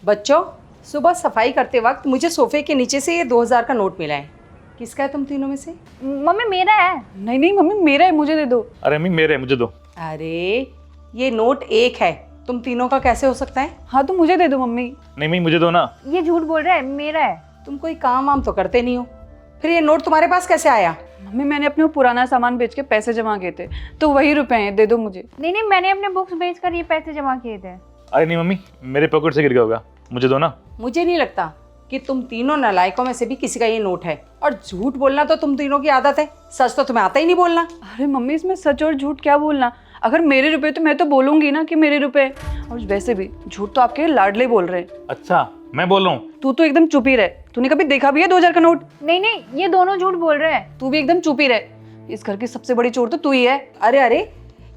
बच्चों, सुबह सफाई करते वक्त मुझे सोफे के नीचे से ये 2000 का नोट मिला है। किसका है तुम तीनों में से? मम्मी मेरा है। नहीं नहीं मम्मी मेरा है, मुझे दे दो। अरे अम्मी मेरे, मुझे दो। अरे ये नोट एक है, तुम तीनों का कैसे हो सकता है? हाँ तो मुझे दे दो मम्मी। नहीं मम्मी मुझे दो ना। ये झूठ बोल रहा है, मेरा है। तुम कोई काम वाम तो करते नहीं हो, फिर ये नोट तुम्हारे पास कैसे आया? मम्मी मैंने अपने वो पुराना सामान बेच के पैसे जमा किए थे, तो वही रुपए हैं, दे दो मुझे। नहीं नहीं, मैंने अपने बुक्स बेचकर ये पैसे जमा किए थे। अरे नहीं मम्मी, मेरे पॉकेट से गिर गया होगा, मुझे दो ना। मुझे नहीं लगता कि तुम तीनों नालायकों में से भी किसी का ये नोट है। और झूठ बोलना तो तुम तीनों की आदत है, सच तो तुम्हें आता ही नहीं बोलना। अरे मम्मी इसमें सच और झूठ क्या बोलना, अगर मेरे रुपए तो मैं तो बोलूंगी ना कि मेरे रुपए। और वैसे भी झूठ तो आपके लाडले बोल रहे हैं। अच्छा मैं बोल रहा हूँ। तू तो एकदम चुप ही रहे, तूने कभी देखा भी है 2000 का नोट? नहीं नहीं, ये दोनों झूठ बोल रहे हैं। तू भी एकदम चुप ही रहे, इस घर की सबसे बड़ी चोर तो तू ही है। अरे अरे,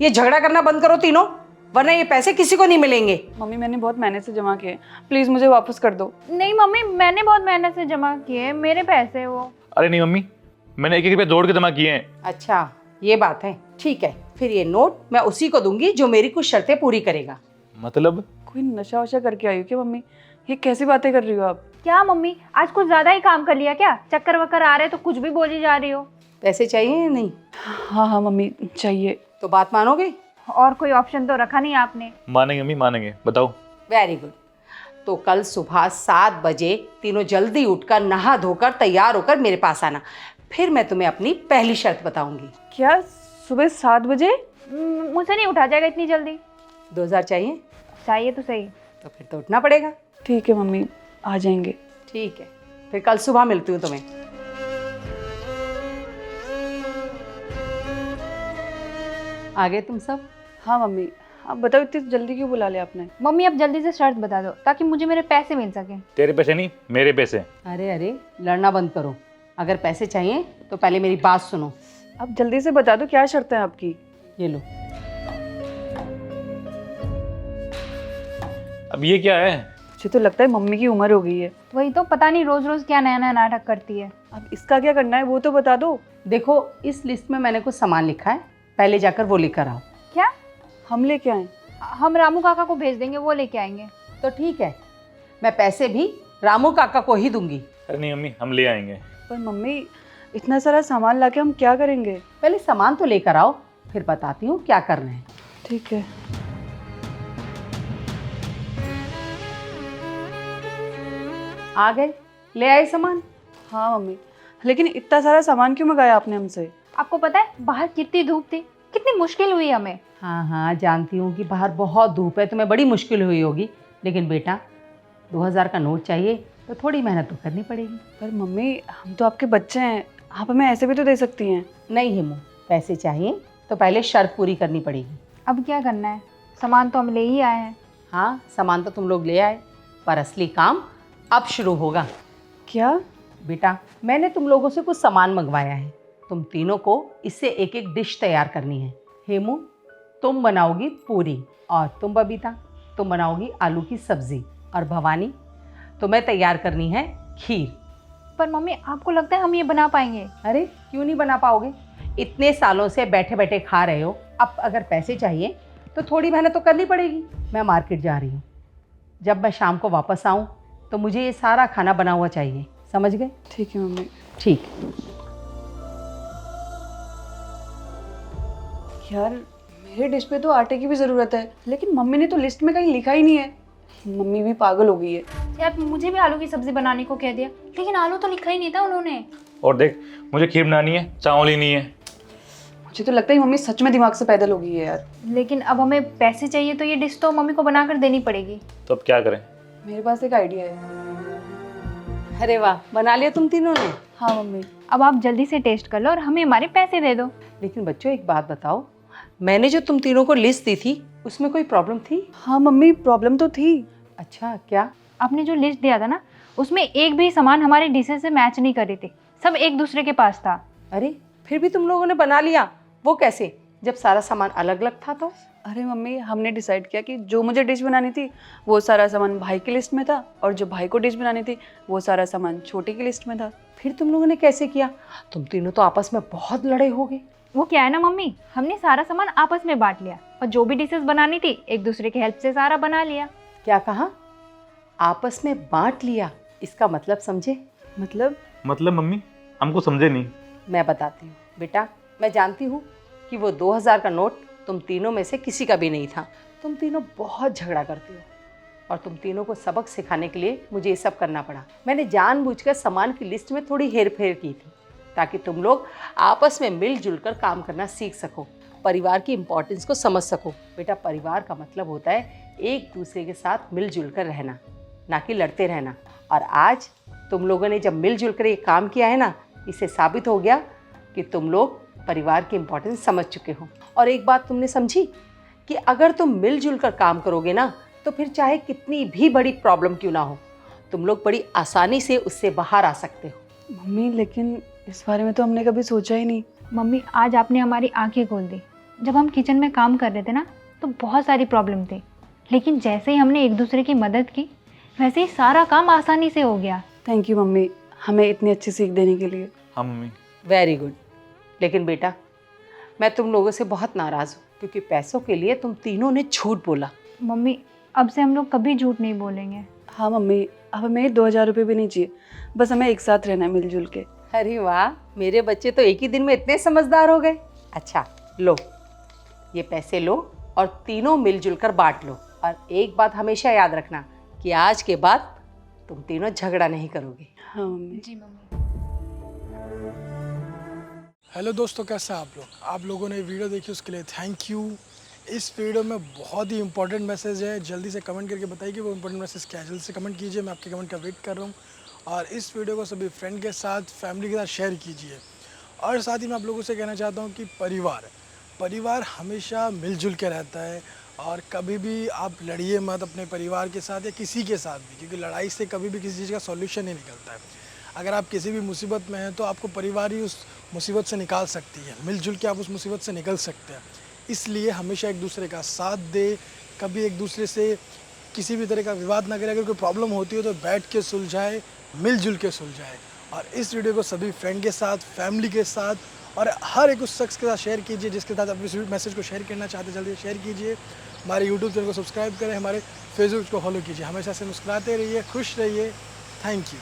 ये झगड़ा करना बंद करो तीनों, वरना ये पैसे किसी को नहीं मिलेंगे। मम्मी मैंने बहुत मेहनत से जमा किए, प्लीज मुझे वापस कर दो। नहीं मम्मी, मैंने बहुत मेहनत से जमा किए, मेरे पैसे वो। अरे नहीं मम्मी, मैंने एक एक रुपये जोड़ के जमा किए हैं। अच्छा ये बात है, ठीक है, फिर ये नोट मैं उसी को दूंगी जो मेरी कुछ शर्तें पूरी करेगा। मतलब? कोई नशा वशा करके आई हो क्या मम्मी? ये कैसी बातें कर रही हो आप? क्या मम्मी, आज कुछ ज्यादा ही काम कर लिया क्या? चक्कर वक्कर आ रहे तो कुछ भी बोली जा रही हो। पैसे चाहिए या नहीं? हाँ हाँ मम्मी चाहिए। तो बात मानोगे? और कोई ऑप्शन तो रखा नहीं आपने। मानेंगे मम्मी मानेंगे, बताओ। Very good. तो कल सुबह 7 बजे तीनों जल्दी उठकर नहा धोकर तैयार होकर मेरे पास आना, फिर मैं तुम्हें अपनी पहली शर्त बताऊंगी। क्या सुबह 7 बजे? मुझसे नहीं उठा जाएगा इतनी जल्दी। 2000 चाहिए? चाहिए तो सही। तो फिर तो उठना पड़ेगा। ठीक है मम्मी, आ जाएंगे। ठीक है, फिर कल सुबह मिलती हूँ तुम्हें। आ गए तुम सब? हाँ मम्मी, आप बताओ इतनी जल्दी क्यों बुला लिया आपने? मम्मी अब जल्दी से शर्त बता दो ताकि मुझे मेरे पैसे मिल सके। तेरे पैसे नहीं, मेरे पैसे। अरे अरे, लड़ना बंद करो। अगर पैसे चाहिए तो पहले मेरी बात सुनो। अब जल्दी से बता दो क्या शर्त है आपकी? ये लो। अब ये क्या है? मुझे तो लगता है मम्मी की उम्र हो गई है। वही तो, पता नहीं रोज रोज क्या नया नया नाटक करती है। अब इसका क्या करना है वो तो बता दो। देखो, इस लिस्ट में मैंने कुछ सामान लिखा है, पहले जाकर वो लेकर आओ। क्या? हम लेके आए? हम रामू काका को भेज देंगे, वो लेके आएंगे। तो ठीक है, मैं पैसे भी रामू काका को ही दूंगी। अरे नहीं मम्मी, हम ले आएंगे। पर मम्मी इतना सारा सामान लाके हम क्या करेंगे? पहले सामान तो लेकर आओ, फिर बताती हूँ क्या करना है। ठीक है। आ गए? ले आए सामान? हाँ मम्मी, लेकिन इतना सारा सामान क्यों मंगाया आपने हमसे? आपको पता है बाहर कितनी धूप थी, कितनी मुश्किल हुई हमें। हाँ हाँ, जानती हूँ कि बाहर बहुत धूप है, तुम्हें बड़ी मुश्किल हुई होगी, लेकिन बेटा 2000 का नोट चाहिए तो थोड़ी मेहनत तो करनी पड़ेगी। पर मम्मी हम तो आपके बच्चे हैं, आप हमें ऐसे भी तो दे सकती हैं। नहीं हिमू, पैसे चाहिए तो पहले शर्त पूरी करनी पड़ेगी। अब क्या करना है? सामान तो हम ले ही आए हैं। हाँ, सामान तो तुम लोग ले आए, पर असली काम अब शुरू होगा। क्या? बेटा, मैंने तुम लोगों से कुछ सामान मंगवाया है, तुम तीनों को इससे एक एक डिश तैयार करनी है। हेमू, तुम बनाओगी पूरी, और तुम बबीता, तुम बनाओगी आलू की सब्जी, और भवानी तुम्हें तैयार करनी है खीर। पर मम्मी आपको लगता है हम ये बना पाएंगे? अरे क्यों नहीं बना पाओगे? इतने सालों से बैठे बैठे खा रहे हो, अब अगर पैसे चाहिए तो थोड़ी मेहनत तो करनी पड़ेगी। मैं मार्केट जा रही हूँ, जब मैं शाम को वापस आऊँ तो मुझे ये सारा खाना बना हुआ चाहिए, समझ गए? ठीक है मम्मी। ठीक। यार मेरे डिश पे तो आटे की भी ज़रूरत है, लेकिन मम्मी ने तो लिस्ट में कहीं लिखा ही नहीं है। मम्मी भी पागल हो गई है। यार मुझे भी आलू की सब्जी बनाने को कह दिया, लेकिन आलू तो लिखा ही नहीं था उन्होंने। और देख, मुझे खीर बनानी है, चावल ही नहीं है। मुझे तो लगता है मम्मी सच में दिमाग से पैदल हो गई है यार। लेकिन अब हमें पैसे चाहिए तो ये डिश तो मम्मी को बनाकर देनी पड़ेगी। तो अब क्या करें? मेरे पास एक आइडिया है। अरे वाह, बना लिया तुम तीनों ने? हाँ मम्मी। अब आप जल्दी से टेस्ट कर लो और हमें हमारे पैसे दे दो। लेकिन बच्चों एक बात बताओ, मैंने जो तुम तीनों को लिस्ट दी थी उसमें कोई प्रॉब्लम थी? हाँ मम्मी प्रॉब्लम तो थी। अच्छा, क्या? आपने जो लिस्ट दिया था ना, उसमें एक भी सामान हमारे डिशेस से मैच नहीं कर रही थी, सब एक दूसरे के पास था। अरे फिर भी तुम लोगों ने बना लिया, वो कैसे, जब सारा सामान अलग अलग था तो? अरे मम्मी हमने डिसाइड किया कि जो मुझे डिश बनानी थी वो सारा सामान भाई की लिस्ट में था, और जो भाई को डिश बनानी थी वो सारा सामान छोटे की लिस्ट में था। फिर तुम लोगों ने कैसे किया? तुम तीनों तो आपस में बहुत लड़े होगे। वो क्या है ना मम्मी, हमने सारा सामान आपस में बांट लिया और जो भी डिशेस बनानी थी एक दूसरे की हेल्प से सारा बना लिया। क्या कहा? आपस में बांट लिया, इसका मतलब समझे? मतलब? मतलब मम्मी हमको समझे नहीं। मैं बताती हूँ बेटा। मैं जानती हूँ कि वो 2000 का नोट तुम तीनों में से किसी का भी नहीं था। तुम तीनों बहुत झगड़ा करती हो और तुम तीनों को सबक सिखाने के लिए मुझे ये सब करना पड़ा। मैंने जानबूझकर सामान की लिस्ट में थोड़ी हेरफेर की थी ताकि तुम लोग आपस में मिलजुल कर काम करना सीख सको, परिवार की इम्पोर्टेंस को समझ सको। बेटा, परिवार का मतलब होता है एक दूसरे के साथ मिलजुल कर रहना, ना कि लड़ते रहना। और आज तुम लोगों ने जब मिलजुल कर ये काम किया है ना, इससे साबित हो गया कि तुम लोग परिवार की इम्पोर्टेंस समझ चुके हो। और एक बात तुमने समझी कि अगर तुम मिलजुल कर काम करोगे ना, तो फिर चाहे कितनी भी बड़ी प्रॉब्लम क्यों ना हो, तुम लोग बड़ी आसानी से उससे बाहर आ सकते हो। मम्मी लेकिन इस बारे में तो हमने कभी सोचा ही नहीं। मम्मी, आज आपने हमारी आंखें खोल दी। जब हम किचन में काम कर रहे थे ना, तो बहुत सारी प्रॉब्लम थी, लेकिन जैसे ही हमने एक दूसरे की मदद की, वैसे ही सारा काम आसानी से हो गया। थैंक यू मम्मी, हमें इतनी अच्छी सीख देने के लिए। हाँ मम्मी। Very good. लेकिन बेटा, मैं तुम लोगों से बहुत नाराज़ हूँ क्योंकि पैसों के लिए तुम तीनों ने झूठ बोला। मम्मी, अब से हम लोग कभी झूठ नहीं बोलेंगे। हाँ मम्मी, अब हमें 2000 रुपये भी नहीं चाहिए, बस हमें एक साथ रहना है मिलजुल के। अरे वाह, मेरे बच्चे तो एक ही दिन में इतने समझदार हो गए। अच्छा लो, ये पैसे लो और तीनों मिलजुल कर बांट लो। और एक बात हमेशा याद रखना कि आज के बाद तुम तीनों झगड़ा नहीं करोगे। हाँ मम्मी। जी मम्मी। हेलो दोस्तों, कैसे हैं आप लोग? आप लोगों ने वीडियो देखी उसके लिए थैंक यू। इस वीडियो में बहुत ही इंपॉर्टेंट मैसेज है, जल्दी से कमेंट करके बताइए कि वो इंपॉर्टेंट मैसेज क्या है। जल्दी से कमेंट कीजिए, मैं आपके कमेंट का वेट कर रहा हूँ। और इस वीडियो को सभी फ्रेंड के साथ, फैमिली के साथ शेयर कीजिए। और साथ ही मैं आप लोगों से कहना चाहता हूँ कि परिवार हमेशा मिलजुल के रहता है और कभी भी आप लड़िए मत अपने परिवार के साथ या किसी के साथ भी, क्योंकि लड़ाई से कभी भी किसी चीज़ का सॉल्यूशन नहीं निकलता है। अगर आप किसी भी मुसीबत में हैं तो आपको परिवार ही उस मुसीबत से निकाल सकती है। मिलजुल के आप उस मुसीबत से निकल सकते हैं। इसलिए हमेशा एक दूसरे का साथ दे, कभी एक दूसरे से किसी भी तरह का विवाद ना करें। अगर कोई प्रॉब्लम होती हो तो बैठ के सुलझाए, मिलजुल के सुलझाए। और इस वीडियो को सभी फ्रेंड के साथ, फैमिली के साथ और हर एक उस शख्स के साथ शेयर कीजिए जिसके साथ आप इस मैसेज को शेयर करना चाहते हैं। जल्दी शेयर कीजिए। हमारे यूट्यूब चैनल को सब्सक्राइब करें, हमारे फेसबुक को फॉलो कीजिए। हमेशा से मुस्कुराते रहिए, खुश रहिए। Thank you.